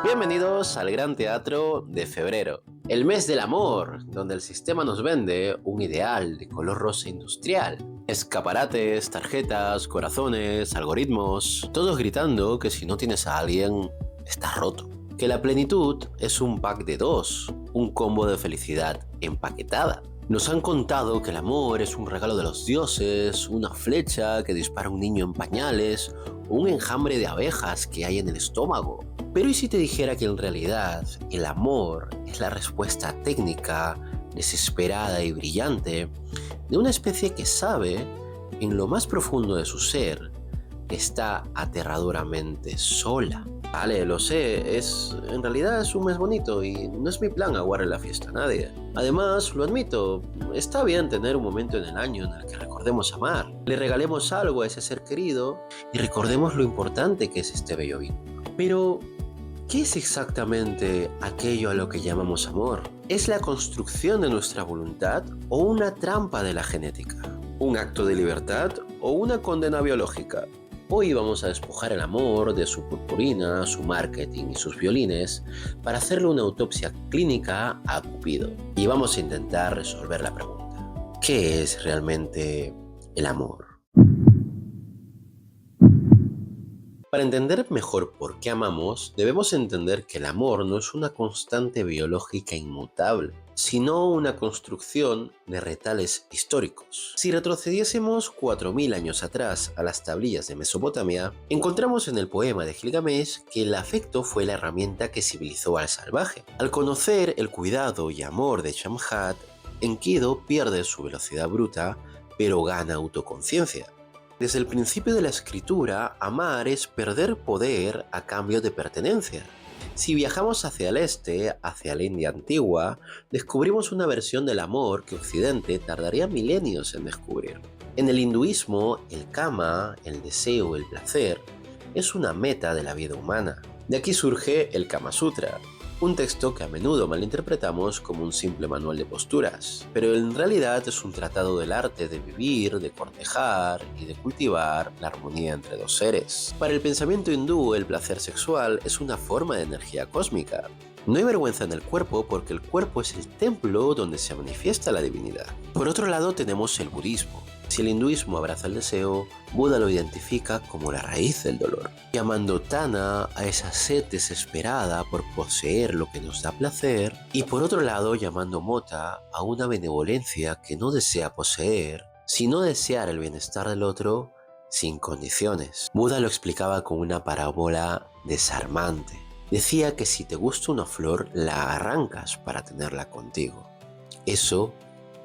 Bienvenidos al Gran Teatro de Febrero, el mes del amor, donde el sistema nos vende un ideal de color rosa industrial. Escaparates, tarjetas, corazones, algoritmos, todos gritando que si no tienes a alguien, estás roto. Que la plenitud es un pack de dos, un combo de felicidad empaquetada. Nos han contado que el amor es un regalo de los dioses, una flecha que dispara a un niño en pañales, o un enjambre de abejas que hay en el estómago. Pero ¿y si te dijera que en realidad el amor es la respuesta técnica, desesperada y brillante de una especie que sabe, en lo más profundo de su ser, que está aterradoramente sola? Vale, lo sé, en realidad es un mes bonito y no es mi plan aguarle la fiesta a nadie. Además, lo admito, está bien tener un momento en el año en el que recordemos amar. Le regalemos algo a ese ser querido y recordemos lo importante que es este bello vínculo. Pero, ¿qué es exactamente aquello a lo que llamamos amor? ¿Es la construcción de nuestra voluntad o una trampa de la genética? ¿Un acto de libertad o una condena biológica? Hoy vamos a despojar el amor de su purpurina, su marketing y sus violines para hacerle una autopsia clínica a Cupido. Y vamos a intentar resolver la pregunta: ¿qué es realmente el amor? Para entender mejor por qué amamos, debemos entender que el amor no es una constante biológica inmutable, sino una construcción de retales históricos. Si retrocediésemos 4000 años atrás a las tablillas de Mesopotamia, encontramos en el poema de Gilgamesh que el afecto fue la herramienta que civilizó al salvaje. Al conocer el cuidado y amor de Shamhat, Enkidu pierde su velocidad bruta, pero gana autoconciencia. Desde el principio de la escritura, amar es perder poder a cambio de pertenencia. Si viajamos hacia el este, hacia la India antigua, descubrimos una versión del amor que Occidente tardaría milenios en descubrir. En el hinduismo, el kama, el deseo, el placer, es una meta de la vida humana. De aquí surge el Kama Sutra, un texto que a menudo malinterpretamos como un simple manual de posturas, pero en realidad es un tratado del arte de vivir, de cortejar y de cultivar la armonía entre dos seres. Para el pensamiento hindú, el placer sexual es una forma de energía cósmica. No hay vergüenza en el cuerpo porque el cuerpo es el templo donde se manifiesta la divinidad. Por otro lado tenemos el budismo. Si el hinduismo abraza el deseo, Buda lo identifica como la raíz del dolor, llamando Tana a esa sed desesperada por poseer lo que nos da placer, y por otro lado llamando Mota a una benevolencia que no desea poseer, sino desear el bienestar del otro sin condiciones. Buda lo explicaba con una parábola desarmante. Decía que si te gusta una flor, la arrancas para tenerla contigo. Eso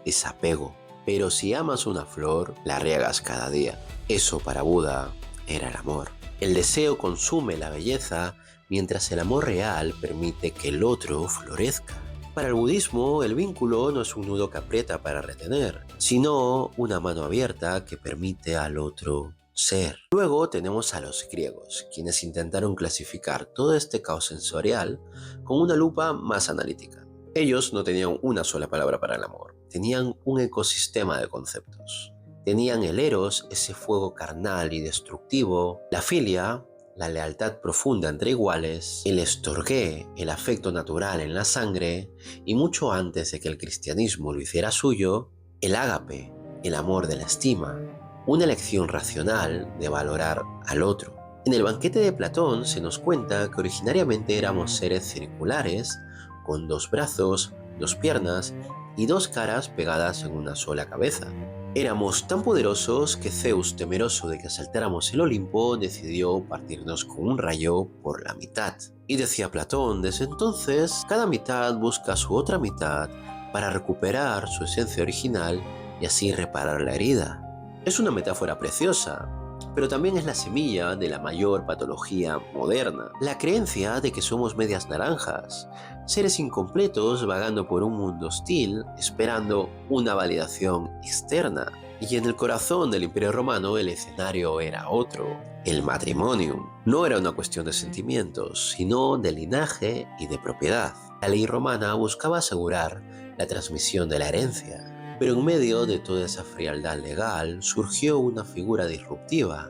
es apego. Pero si amas una flor, la riegas cada día. Eso para Buda era el amor. El deseo consume la belleza, mientras el amor real permite que el otro florezca. Para el budismo, el vínculo no es un nudo que aprieta para retener, sino una mano abierta que permite al otro ser. Luego tenemos a los griegos, quienes intentaron clasificar todo este caos sensorial con una lupa más analítica. Ellos no tenían una sola palabra para el amor, tenían un ecosistema de conceptos. Tenían el eros, ese fuego carnal y destructivo, la filia, la lealtad profunda entre iguales, el estorgué, el afecto natural en la sangre, y mucho antes de que el cristianismo lo hiciera suyo, el ágape, el amor de la estima, una elección racional de valorar al otro. En el banquete de Platón se nos cuenta que originariamente éramos seres circulares, con dos brazos, dos piernas y dos caras pegadas en una sola cabeza. Éramos tan poderosos que Zeus, temeroso de que asaltáramos el Olimpo, decidió partirnos con un rayo por la mitad. Y decía Platón, desde entonces, cada mitad busca su otra mitad para recuperar su esencia original y así reparar la herida. Es una metáfora preciosa, pero también es la semilla de la mayor patología moderna, la creencia de que somos medias naranjas, seres incompletos vagando por un mundo hostil esperando una validación externa. Y en el corazón del Imperio Romano el escenario era otro, el matrimonio. No era una cuestión de sentimientos, sino de linaje y de propiedad. La ley romana buscaba asegurar la transmisión de la herencia. Pero en medio de toda esa frialdad legal surgió una figura disruptiva,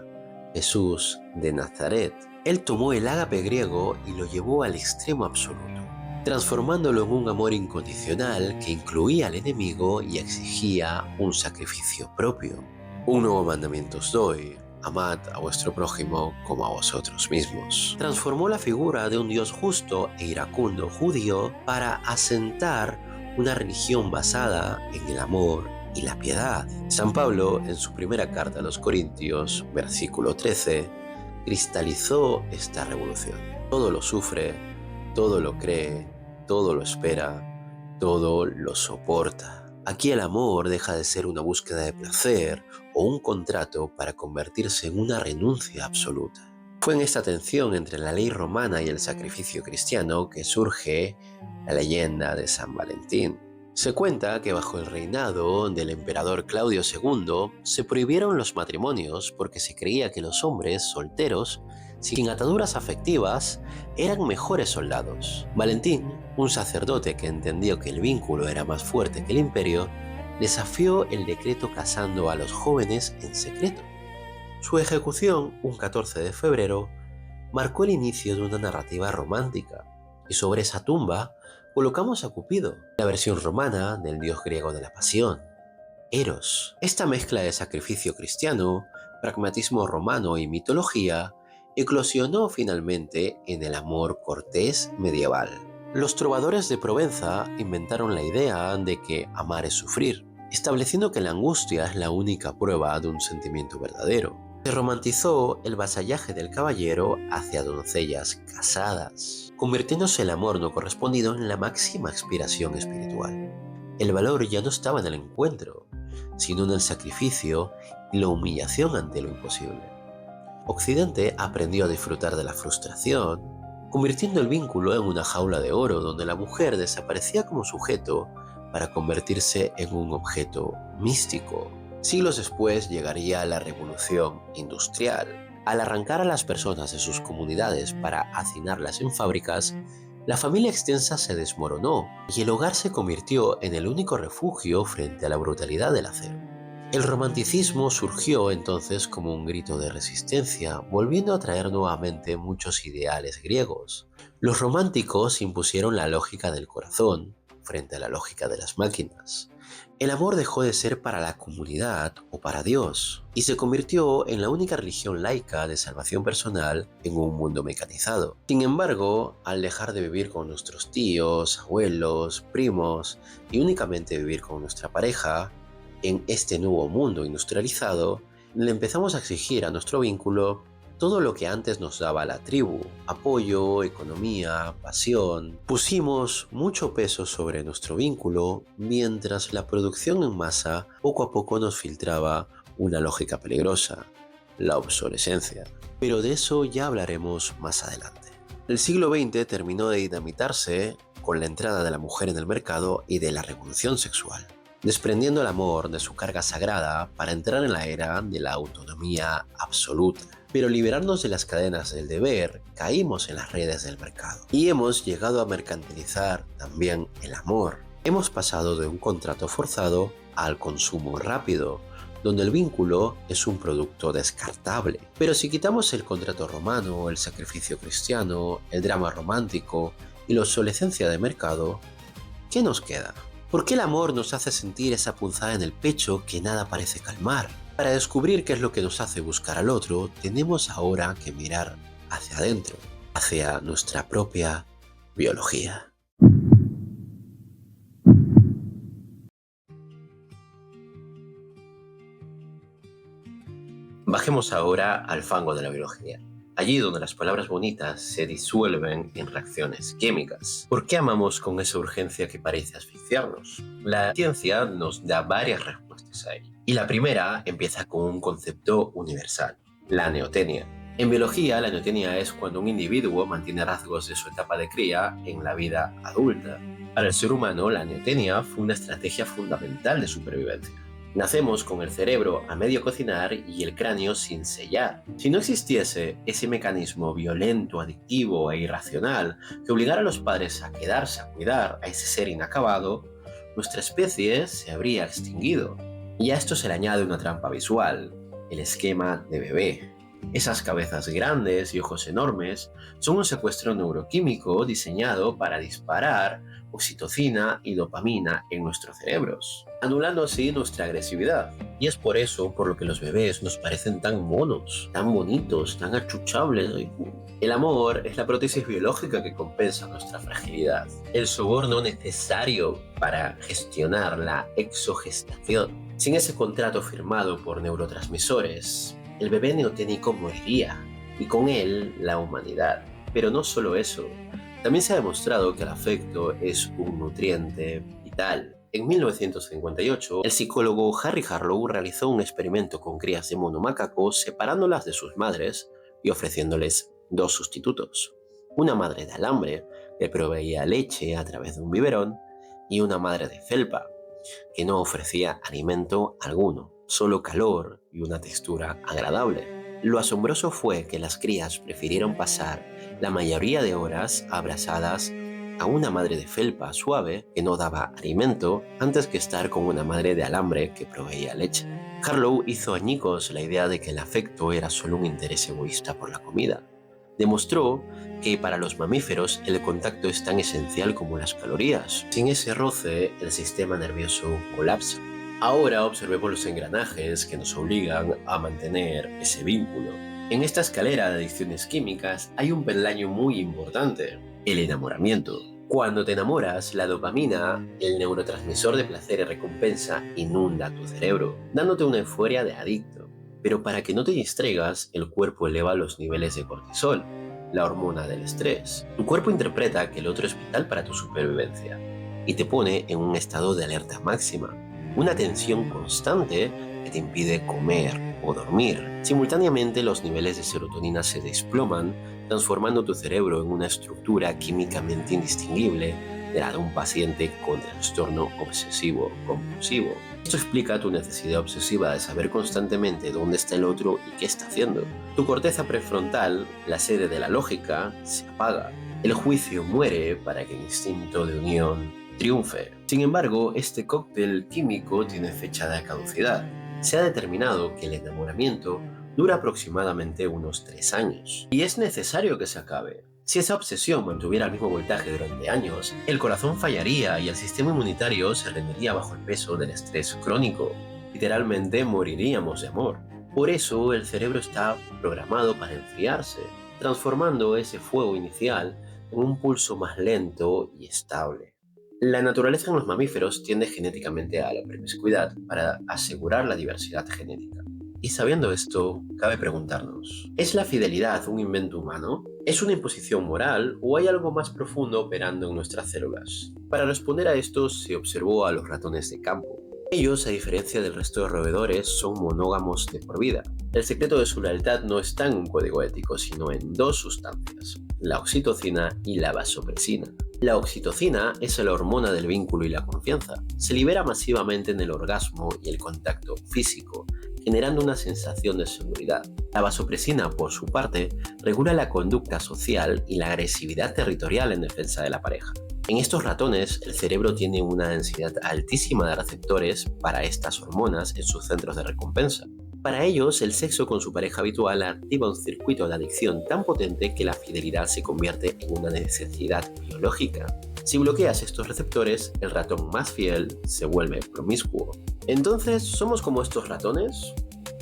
Jesús de Nazaret, Él tomó el ágape griego y lo llevó al extremo absoluto, transformándolo en un amor incondicional que incluía al enemigo y exigía un sacrificio propio. Un nuevo mandamiento os doy: amad a vuestro prójimo como a vosotros mismos. Transformó la figura de un Dios justo e iracundo judío para asentar una religión basada en el amor y la piedad. San Pablo, en su primera carta a los Corintios, versículo 13, cristalizó esta revolución. Todo lo sufre, todo lo cree, todo lo espera, todo lo soporta. Aquí el amor deja de ser una búsqueda de placer o un contrato para convertirse en una renuncia absoluta. Fue en esta tensión entre la ley romana y el sacrificio cristiano que surge la leyenda de San Valentín. Se cuenta que bajo el reinado del emperador Claudio II se prohibieron los matrimonios porque se creía que los hombres solteros, sin ataduras afectivas, eran mejores soldados. Valentín, un sacerdote que entendió que el vínculo era más fuerte que el imperio, desafió el decreto casando a los jóvenes en secreto. Su ejecución, un 14 de febrero, marcó el inicio de una narrativa romántica, y sobre esa tumba colocamos a Cupido, la versión romana del dios griego de la pasión, Eros. Esta mezcla de sacrificio cristiano, pragmatismo romano y mitología eclosionó finalmente en el amor cortés medieval. Los trovadores de Provenza inventaron la idea de que amar es sufrir, estableciendo que la angustia es la única prueba de un sentimiento verdadero. Se romantizó el vasallaje del caballero hacia doncellas casadas, convirtiéndose el amor no correspondido en la máxima aspiración espiritual. El valor ya no estaba en el encuentro, sino en el sacrificio y la humillación ante lo imposible. Occidente aprendió a disfrutar de la frustración, convirtiendo el vínculo en una jaula de oro donde la mujer desaparecía como sujeto para convertirse en un objeto místico. Siglos después llegaría la revolución industrial. Al arrancar a las personas de sus comunidades para hacinarlas en fábricas, la familia extensa se desmoronó y el hogar se convirtió en el único refugio frente a la brutalidad del acero. El romanticismo surgió entonces como un grito de resistencia, volviendo a traer nuevamente muchos ideales griegos. Los románticos impusieron la lógica del corazón frente a la lógica de las máquinas. El amor dejó de ser para la comunidad o para Dios y se convirtió en la única religión laica de salvación personal en un mundo mecanizado. Sin embargo, al dejar de vivir con nuestros tíos, abuelos, primos y únicamente vivir con nuestra pareja, en este nuevo mundo industrializado, le empezamos a exigir a nuestro vínculo todo lo que antes nos daba la tribu: apoyo, economía, pasión. Pusimos mucho peso sobre nuestro vínculo, mientras la producción en masa poco a poco nos filtraba una lógica peligrosa: la obsolescencia. Pero de eso ya hablaremos más adelante. El siglo XX terminó de dinamitarse con la entrada de la mujer en el mercado y de la revolución sexual, desprendiendo el amor de su carga sagrada para entrar en la era de la autonomía absoluta. Pero liberarnos de las cadenas del deber, caímos en las redes del mercado. Y hemos llegado a mercantilizar también el amor. Hemos pasado de un contrato forzado al consumo rápido, donde el vínculo es un producto descartable. Pero si quitamos el contrato romano, el sacrificio cristiano, el drama romántico y la obsolescencia de mercado, ¿qué nos queda? ¿Por qué el amor nos hace sentir esa punzada en el pecho que nada parece calmar? Para descubrir qué es lo que nos hace buscar al otro, tenemos ahora que mirar hacia adentro, hacia nuestra propia biología. Bajemos ahora al fango de la biología, allí donde las palabras bonitas se disuelven en reacciones químicas. ¿Por qué amamos con esa urgencia que parece asfixiarnos? La ciencia nos da varias respuestas a ello. Y la primera empieza con un concepto universal: la neotenia. En biología, la neotenia es cuando un individuo mantiene rasgos de su etapa de cría en la vida adulta. Para el ser humano, la neotenia fue una estrategia fundamental de supervivencia. Nacemos con el cerebro a medio cocinar y el cráneo sin sellar. Si no existiese ese mecanismo violento, adictivo e irracional que obligara a los padres a quedarse a cuidar a ese ser inacabado, nuestra especie se habría extinguido. Y a esto se le añade una trampa visual: el esquema de bebé. Esas cabezas grandes y ojos enormes son un secuestro neuroquímico diseñado para disparar oxitocina y dopamina en nuestros cerebros, anulando así nuestra agresividad. Y es por eso por lo que los bebés nos parecen tan monos, tan bonitos, tan achuchables. El amor es la prótesis biológica que compensa nuestra fragilidad, el soborno necesario para gestionar la exogestación. Sin ese contrato firmado por neurotransmisores, el bebé neoténico moriría, y con él la humanidad. Pero no solo eso, también se ha demostrado que el afecto es un nutriente vital. En 1958, el psicólogo Harry Harlow realizó un experimento con crías de mono macaco separándolas de sus madres y ofreciéndoles dos sustitutos. Una madre de alambre, que proveía leche a través de un biberón, y una madre de felpa, que no ofrecía alimento alguno, solo calor y una textura agradable. Lo asombroso fue que las crías prefirieron pasar la mayoría de horas abrazadas a una madre de felpa suave que no daba alimento antes que estar con una madre de alambre que proveía leche. Harlow hizo añicos la idea de que el afecto era solo un interés egoísta por la comida. Demostró que para los mamíferos el contacto es tan esencial como las calorías. Sin ese roce, el sistema nervioso colapsa. Ahora observemos los engranajes que nos obligan a mantener ese vínculo. En esta escalera de adicciones químicas hay un peldaño muy importante: el enamoramiento. Cuando te enamoras, la dopamina, el neurotransmisor de placer y recompensa, inunda tu cerebro, dándote una euforia de adicto. Pero para que no te distraigas, el cuerpo eleva los niveles de cortisol, la hormona del estrés. Tu cuerpo interpreta que el otro es vital para tu supervivencia y te pone en un estado de alerta máxima, una tensión constante que te impide comer o dormir. Simultáneamente, los niveles de serotonina se desploman, transformando tu cerebro en una estructura químicamente indistinguible de la de un paciente con trastorno obsesivo-compulsivo. Esto explica tu necesidad obsesiva de saber constantemente dónde está el otro y qué está haciendo. Tu corteza prefrontal, la sede de la lógica, se apaga. El juicio muere para que el instinto de unión triunfe. Sin embargo, este cóctel químico tiene fecha de caducidad. Se ha determinado que el enamoramiento dura aproximadamente unos 3 años. Y es necesario que se acabe. Si esa obsesión mantuviera el mismo voltaje durante años, el corazón fallaría y el sistema inmunitario se rendiría bajo el peso del estrés crónico. Literalmente moriríamos de amor. Por eso el cerebro está programado para enfriarse, transformando ese fuego inicial en un pulso más lento y estable. La naturaleza en los mamíferos tiende genéticamente a la promiscuidad para asegurar la diversidad genética. Y sabiendo esto, cabe preguntarnos, ¿es la fidelidad un invento humano? ¿Es una imposición moral o hay algo más profundo operando en nuestras células? Para responder a esto se observó a los ratones de campo. Ellos, a diferencia del resto de roedores, son monógamos de por vida. El secreto de su lealtad no está en un código ético, sino en dos sustancias: la oxitocina y la vasopresina. La oxitocina es la hormona del vínculo y la confianza. Se libera masivamente en el orgasmo y el contacto físico, generando una sensación de seguridad. La vasopresina, por su parte, regula la conducta social y la agresividad territorial en defensa de la pareja. En estos ratones, el cerebro tiene una densidad altísima de receptores para estas hormonas en sus centros de recompensa. Para ellos, el sexo con su pareja habitual activa un circuito de adicción tan potente que la fidelidad se convierte en una necesidad biológica. Si bloqueas estos receptores, el ratón más fiel se vuelve promiscuo. Entonces, ¿somos como estos ratones?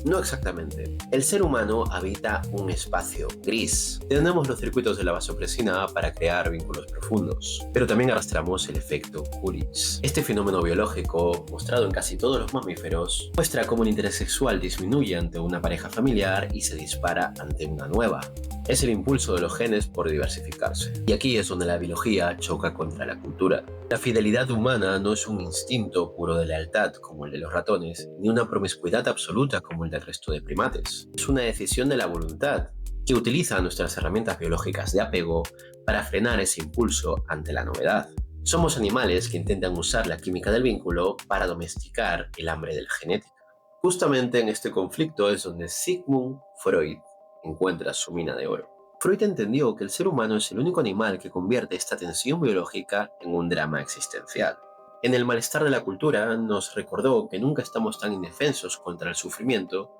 No exactamente. El ser humano habita un espacio gris. Tenemos los circuitos de la vasopresina para crear vínculos profundos, pero también arrastramos el efecto Coolidge. Este fenómeno biológico, mostrado en casi todos los mamíferos, muestra cómo el interés sexual disminuye ante una pareja familiar y se dispara ante una nueva. Es el impulso de los genes por diversificarse. Y aquí es donde la biología choca contra la cultura. La fidelidad humana no es un instinto puro de lealtad como el de los ratones, ni una promiscuidad absoluta como el del resto de primates. Es una decisión de la voluntad, que utiliza nuestras herramientas biológicas de apego para frenar ese impulso ante la novedad. Somos animales que intentan usar la química del vínculo para domesticar el hambre de la genética. Justamente en este conflicto es donde Sigmund Freud encuentra su mina de oro. Freud entendió que el ser humano es el único animal que convierte esta tensión biológica en un drama existencial. En el malestar de la cultura nos recordó que nunca estamos tan indefensos contra el sufrimiento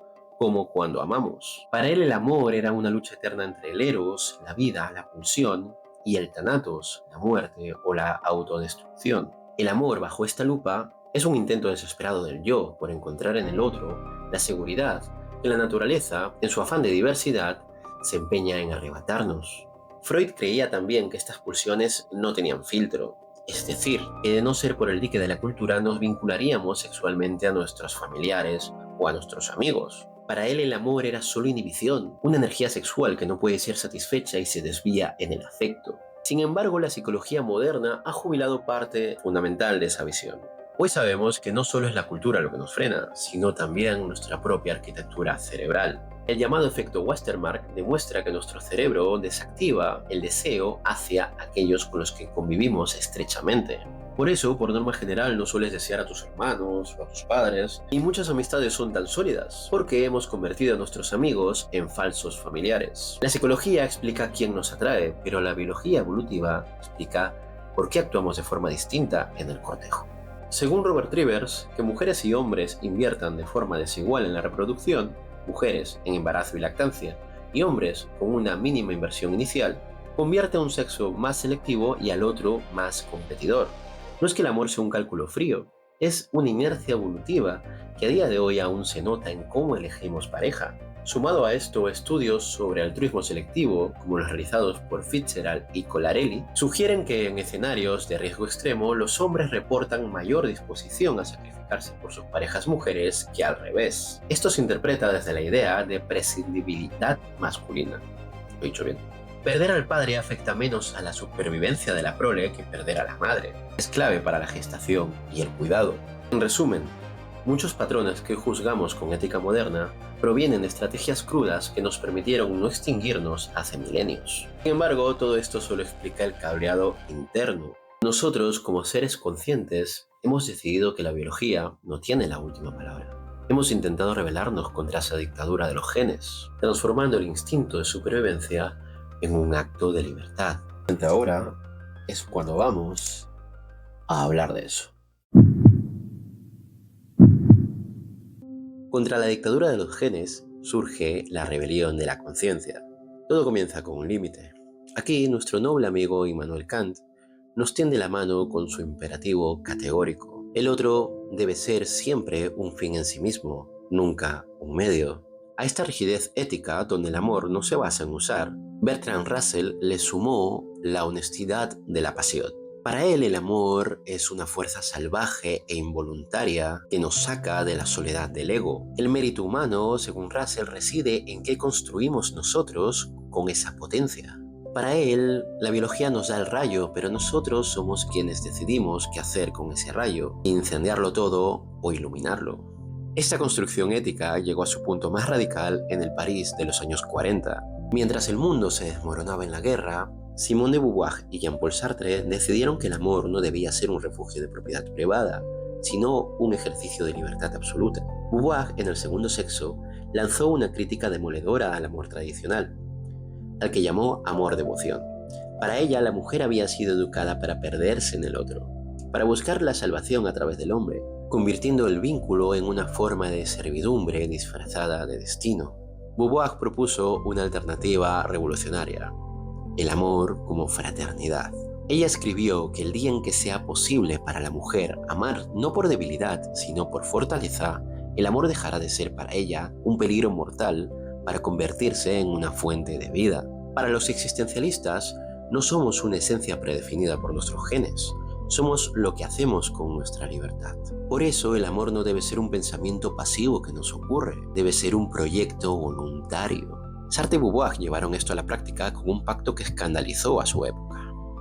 como cuando amamos. Para él el amor era una lucha eterna entre el eros, la vida, la pulsión, y el thanatos, la muerte o la autodestrucción. El amor bajo esta lupa es un intento desesperado del yo por encontrar en el otro la seguridad que la naturaleza, en su afán de diversidad, se empeña en arrebatarnos. Freud creía también que estas pulsiones no tenían filtro, es decir, que de no ser por el dique de la cultura nos vincularíamos sexualmente a nuestros familiares o a nuestros amigos. Para él el amor era solo inhibición, una energía sexual que no puede ser satisfecha y se desvía en el afecto. Sin embargo, la psicología moderna ha jubilado parte fundamental de esa visión. Hoy sabemos que no solo es la cultura lo que nos frena, sino también nuestra propia arquitectura cerebral. El llamado efecto Westermarck demuestra que nuestro cerebro desactiva el deseo hacia aquellos con los que convivimos estrechamente. Por eso, por norma general, no sueles desear a tus hermanos o a tus padres, y muchas amistades son tan sólidas, porque hemos convertido a nuestros amigos en falsos familiares. La psicología explica quién nos atrae, pero la biología evolutiva explica por qué actuamos de forma distinta en el cortejo. Según Robert Rivers, que mujeres y hombres inviertan de forma desigual en la reproducción, mujeres en embarazo y lactancia, y hombres con una mínima inversión inicial, convierte a un sexo más selectivo y al otro más competidor. No es que el amor sea un cálculo frío, es una inercia evolutiva que a día de hoy aún se nota en cómo elegimos pareja. Sumado a esto, estudios sobre altruismo selectivo, como los realizados por Fitzgerald y Colarelli, sugieren que en escenarios de riesgo extremo los hombres reportan mayor disposición a sacrificarse por sus parejas mujeres que al revés. Esto se interpreta desde la idea de prescindibilidad masculina. ¿Lo he dicho bien? Perder al padre afecta menos a la supervivencia de la prole que perder a la madre. Es clave para la gestación y el cuidado. En resumen, muchos patrones que juzgamos con ética moderna provienen de estrategias crudas que nos permitieron no extinguirnos hace milenios. Sin embargo, todo esto solo explica el cableado interno. Nosotros, como seres conscientes, hemos decidido que la biología no tiene la última palabra. Hemos intentado rebelarnos contra esa dictadura de los genes, transformando el instinto de supervivencia en un acto de libertad. Ahora es cuando vamos a hablar de eso. Contra la dictadura de los genes surge la rebelión de la conciencia. Todo comienza con un límite. Aquí nuestro noble amigo Immanuel Kant nos tiende la mano con su imperativo categórico. El otro debe ser siempre un fin en sí mismo, nunca un medio. A esta rigidez ética, donde el amor no se basa en usar, Bertrand Russell le sumó la honestidad de la pasión. Para él el amor es una fuerza salvaje e involuntaria que nos saca de la soledad del ego. El mérito humano, según Russell, reside en qué construimos nosotros con esa potencia. Para él, la biología nos da el rayo, pero nosotros somos quienes decidimos qué hacer con ese rayo, incendiarlo todo o iluminarlo. Esta construcción ética llegó a su punto más radical en el París de los años 40. Mientras el mundo se desmoronaba en la guerra, Simone de Beauvoir y Jean-Paul Sartre decidieron que el amor no debía ser un refugio de propiedad privada, sino un ejercicio de libertad absoluta. Beauvoir, en El segundo sexo, lanzó una crítica demoledora al amor tradicional, al que llamó amor-devoción. Para ella, la mujer había sido educada para perderse en el otro, para buscar la salvación a través del hombre, convirtiendo el vínculo en una forma de servidumbre disfrazada de destino. Beauvoir propuso una alternativa revolucionaria: el amor como fraternidad. Ella escribió que el día en que sea posible para la mujer amar no por debilidad, sino por fortaleza, el amor dejará de ser para ella un peligro mortal para convertirse en una fuente de vida. Para los existencialistas, no somos una esencia predefinida por nuestros genes, somos lo que hacemos con nuestra libertad. Por eso el amor no debe ser un pensamiento pasivo que nos ocurre, debe ser un proyecto voluntario. Sartre y Beauvoir llevaron esto a la práctica con un pacto que escandalizó a su época.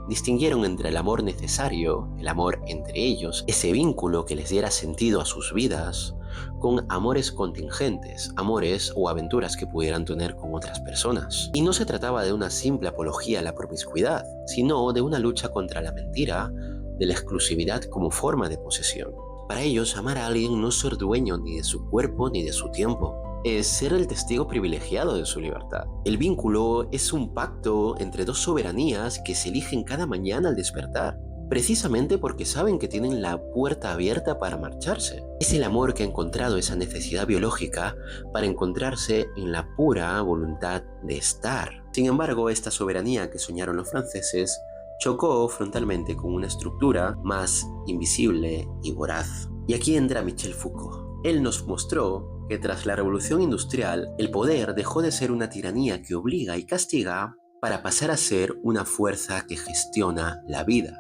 Distinguieron entre el amor necesario, el amor entre ellos, ese vínculo que les diera sentido a sus vidas, con amores contingentes, amores o aventuras que pudieran tener con otras personas. Y no se trataba de una simple apología a la promiscuidad, sino de una lucha contra la mentira, de la exclusividad como forma de posesión. Para ellos, amar a alguien no es ser dueño ni de su cuerpo ni de su tiempo, es ser el testigo privilegiado de su libertad. El vínculo es un pacto entre dos soberanías que se eligen cada mañana al despertar. precisamente porque saben que tienen la puerta abierta para marcharse. Es el amor que ha encontrado esa necesidad biológica para encontrarse en la pura voluntad de estar. Sin embargo, esta soberanía que soñaron los franceses chocó frontalmente con una estructura más invisible y voraz. Y aquí entra Michel Foucault. Él nos mostró que tras la revolución industrial, el poder dejó de ser una tiranía que obliga y castiga para pasar a ser una fuerza que gestiona la vida.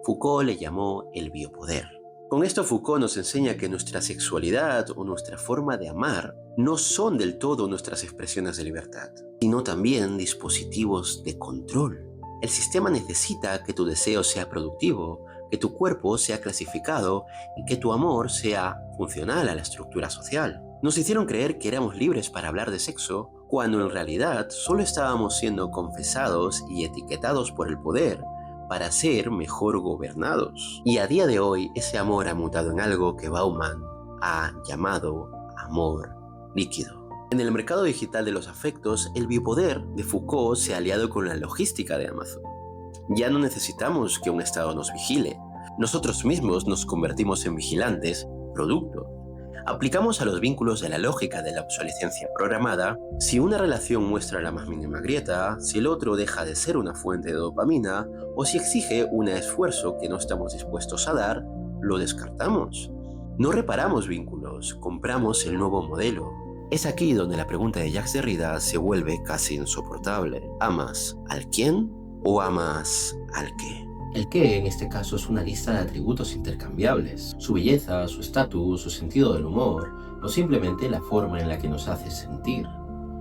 Foucault le llamó el biopoder. Con esto Foucault nos enseña que nuestra sexualidad o nuestra forma de amar no son del todo nuestras expresiones de libertad, sino también dispositivos de control. El sistema necesita que tu deseo sea productivo, que tu cuerpo sea clasificado y que tu amor sea funcional a la estructura social. Nos hicieron creer que éramos libres para hablar de sexo, cuando en realidad solo estábamos siendo confesados y etiquetados por el poder para ser mejor gobernados. Y a día de hoy ese amor ha mutado en algo que Bauman ha llamado amor líquido. En el mercado digital de los afectos, el biopoder de Foucault se ha aliado con la logística de Amazon. Ya no necesitamos que un Estado nos vigile. Nosotros mismos nos convertimos en vigilantes, producto. Aplicamos a los vínculos de la lógica de la obsolescencia programada. Si una relación muestra la más mínima grieta, si el otro deja de ser una fuente de dopamina, o si exige un esfuerzo que no estamos dispuestos a dar, lo descartamos. No reparamos vínculos, compramos el nuevo modelo. Es aquí donde la pregunta de Jacques Derrida se vuelve casi insoportable. ¿Amas al quién o amas al qué? El qué en este caso es una lista de atributos intercambiables, su belleza, su estatus, su sentido del humor, o simplemente la forma en la que nos hace sentir.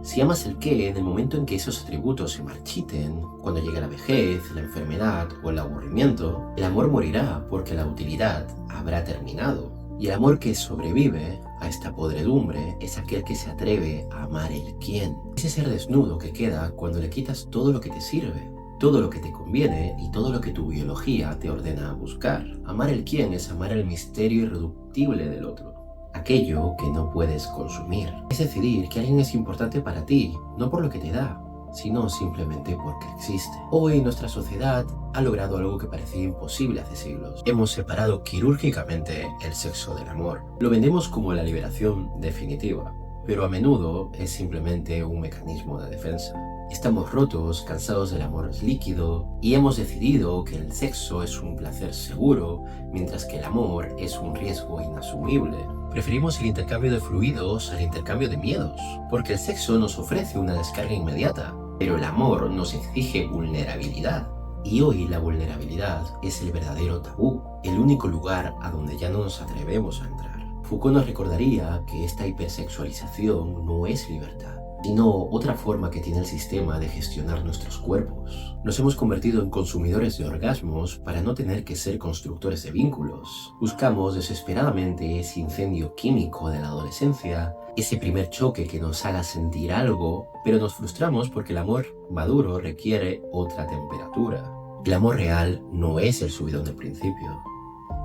Si amas el qué, en el momento en que esos atributos se marchiten, cuando llegue la vejez, la enfermedad o el aburrimiento, el amor morirá porque la utilidad habrá terminado. Y el amor que sobrevive a esta podredumbre es aquel que se atreve a amar el quién. Ese ser desnudo que queda cuando le quitas todo lo que te sirve, todo lo que te conviene y todo lo que tu biología te ordena buscar. Amar el quién es amar el misterio irreductible del otro, aquello que no puedes consumir. Es decidir que alguien es importante para ti, no por lo que te da, sino simplemente porque existe. Hoy nuestra sociedad ha logrado algo que parecía imposible hace siglos. Hemos separado quirúrgicamente el sexo del amor. Lo vendemos como la liberación definitiva, pero a menudo es simplemente un mecanismo de defensa. Estamos rotos, cansados del amor líquido, y hemos decidido que el sexo es un placer seguro, mientras que el amor es un riesgo inasumible. Preferimos el intercambio de fluidos al intercambio de miedos, porque el sexo nos ofrece una descarga inmediata, pero el amor nos exige vulnerabilidad. Y hoy la vulnerabilidad es el verdadero tabú, el único lugar a donde ya no nos atrevemos a entrar. Foucault nos recordaría que esta hipersexualización no es libertad, sino otra forma que tiene el sistema de gestionar nuestros cuerpos. Nos hemos convertido en consumidores de orgasmos para no tener que ser constructores de vínculos. Buscamos desesperadamente ese incendio químico de la adolescencia, ese primer choque que nos haga sentir algo, pero nos frustramos porque el amor maduro requiere otra temperatura. El amor real no es el subidón del principio.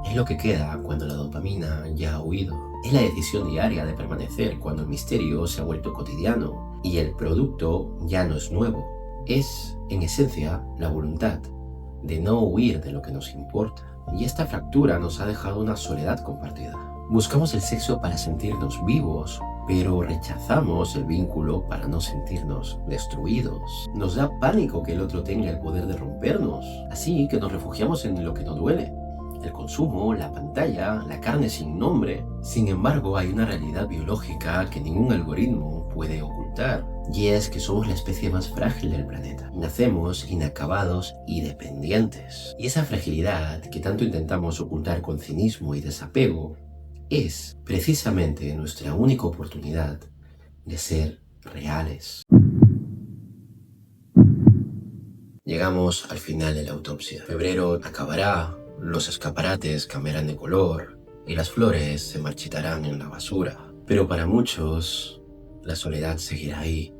Es lo que queda cuando la dopamina ya ha huido. Es la decisión diaria de permanecer cuando el misterio se ha vuelto cotidiano y el producto ya no es nuevo. Es, en esencia, la voluntad de no huir de lo que nos importa. Y esta fractura nos ha dejado una soledad compartida. Buscamos el sexo para sentirnos vivos, pero rechazamos el vínculo para no sentirnos destruidos. Nos da pánico que el otro tenga el poder de rompernos, así que nos refugiamos en lo que nos duele. El consumo, la pantalla, la carne sin nombre. Sin embargo, hay una realidad biológica que ningún algoritmo puede ocultar, y es que somos la especie más frágil del planeta. Nacemos inacabados y dependientes. Y esa fragilidad que tanto intentamos ocultar con cinismo y desapego es precisamente nuestra única oportunidad de ser reales. Llegamos al final de la autopsia. Febrero acabará. Los escaparates cambiarán de color y las flores se marchitarán en la basura. Pero para muchos, la soledad seguirá ahí,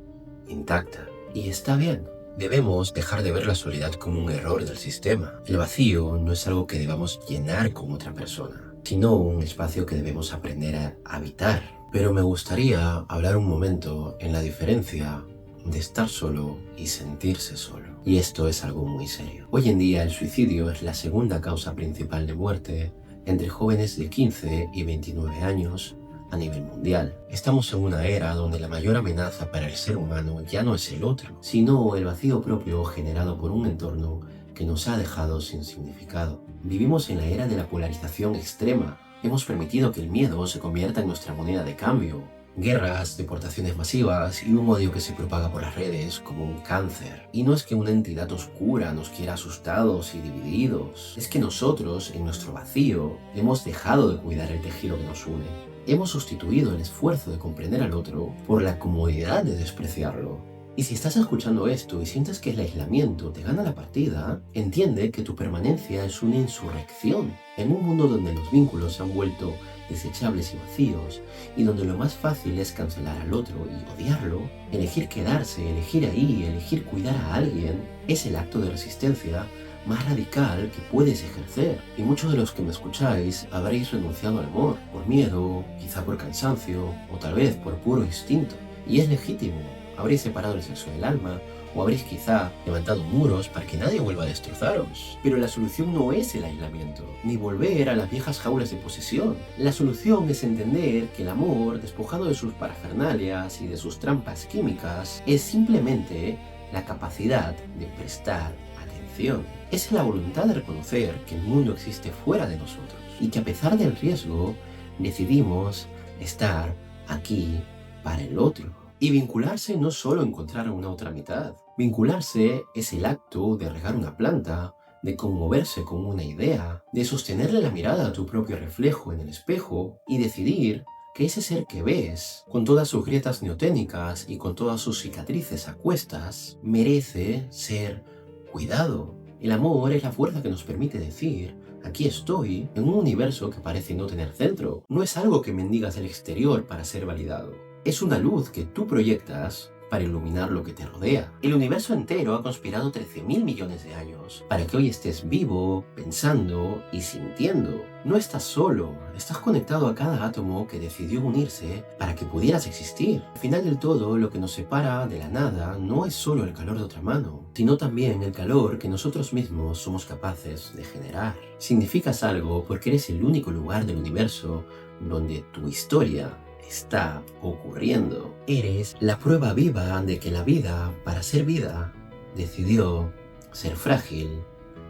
intacta. Y está bien. Debemos dejar de ver la soledad como un error del sistema. El vacío no es algo que debamos llenar con otra persona, sino un espacio que debemos aprender a habitar. Pero me gustaría hablar un momento en la diferencia de estar solo y sentirse solo. Y esto es algo muy serio. Hoy en día el suicidio es la segunda causa principal de muerte entre jóvenes de 15 y 29 años a nivel mundial. Estamos en una era donde la mayor amenaza para el ser humano ya no es el otro, sino el vacío propio generado por un entorno que nos ha dejado sin significado. Vivimos en la era de la polarización extrema. Hemos permitido que el miedo se convierta en nuestra moneda de cambio. Guerras, deportaciones masivas y un odio que se propaga por las redes como un cáncer. Y no es que una entidad oscura nos quiera asustados y divididos, es que nosotros, en nuestro vacío, hemos dejado de cuidar el tejido que nos une. Hemos sustituido el esfuerzo de comprender al otro por la comodidad de despreciarlo. Y si estás escuchando esto y sientes que el aislamiento te gana la partida, entiende que tu permanencia es una insurrección. En un mundo donde los vínculos se han vuelto desechables y vacíos, y donde lo más fácil es cancelar al otro y odiarlo, elegir quedarse, elegir ahí, elegir cuidar a alguien, es el acto de resistencia más radical que puedes ejercer. Y muchos de los que me escucháis habréis renunciado al amor, por miedo, quizá por cansancio, o tal vez por puro instinto. Y es legítimo. Habréis separado el sexo del alma, o habréis quizá levantado muros para que nadie vuelva a destrozaros. Pero la solución no es el aislamiento, ni volver a las viejas jaulas de posesión. La solución es entender que el amor, despojado de sus parafernalias y de sus trampas químicas, es simplemente la capacidad de prestar atención. Es la voluntad de reconocer que el mundo existe fuera de nosotros y que a pesar del riesgo, decidimos estar aquí para el otro. Y vincularse no es solo encontrar una otra mitad. Vincularse es el acto de regar una planta, de conmoverse con una idea, de sostenerle la mirada a tu propio reflejo en el espejo y decidir que ese ser que ves, con todas sus grietas neoténicas y con todas sus cicatrices a cuestas, merece ser cuidado. El amor es la fuerza que nos permite decir: aquí estoy, en un universo que parece no tener centro. No es algo que mendigas del exterior para ser validado. Es una luz que tú proyectas para iluminar lo que te rodea. El universo entero ha conspirado 13.000 millones de años para que hoy estés vivo, pensando y sintiendo. No estás solo, estás conectado a cada átomo que decidió unirse para que pudieras existir. Al final del todo, lo que nos separa de la nada no es solo el calor de otra mano, sino también el calor que nosotros mismos somos capaces de generar. Significas algo porque eres el único lugar del universo donde tu historia está ocurriendo. Eres la prueba viva de que la vida, para ser vida, decidió ser frágil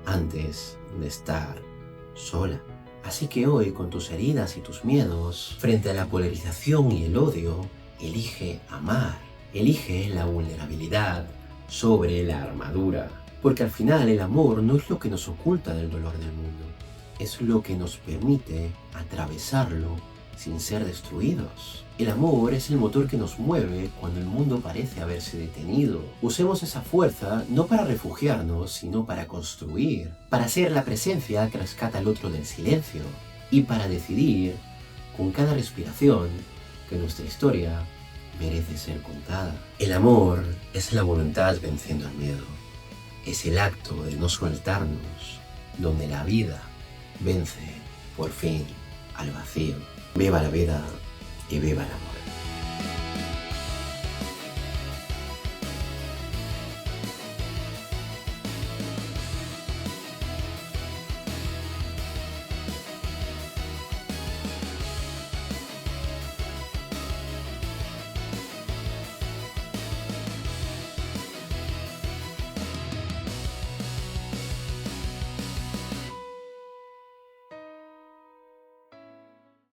antes de estar sola. Así que hoy, con tus heridas y tus miedos, frente a la polarización y el odio, elige amar. Elige la vulnerabilidad sobre la armadura. Porque al final el amor no es lo que nos oculta del dolor del mundo, es lo que nos permite atravesarlo sin ser destruidos. El amor es el motor que nos mueve cuando el mundo parece haberse detenido. Usemos esa fuerza no para refugiarnos, sino para construir, para ser la presencia que rescata al otro del silencio y para decidir con cada respiración que nuestra historia merece ser contada. El amor es la voluntad venciendo al miedo. Es el acto de no soltarnos, donde la vida vence por fin al vacío. Viva la vida y viva el amor.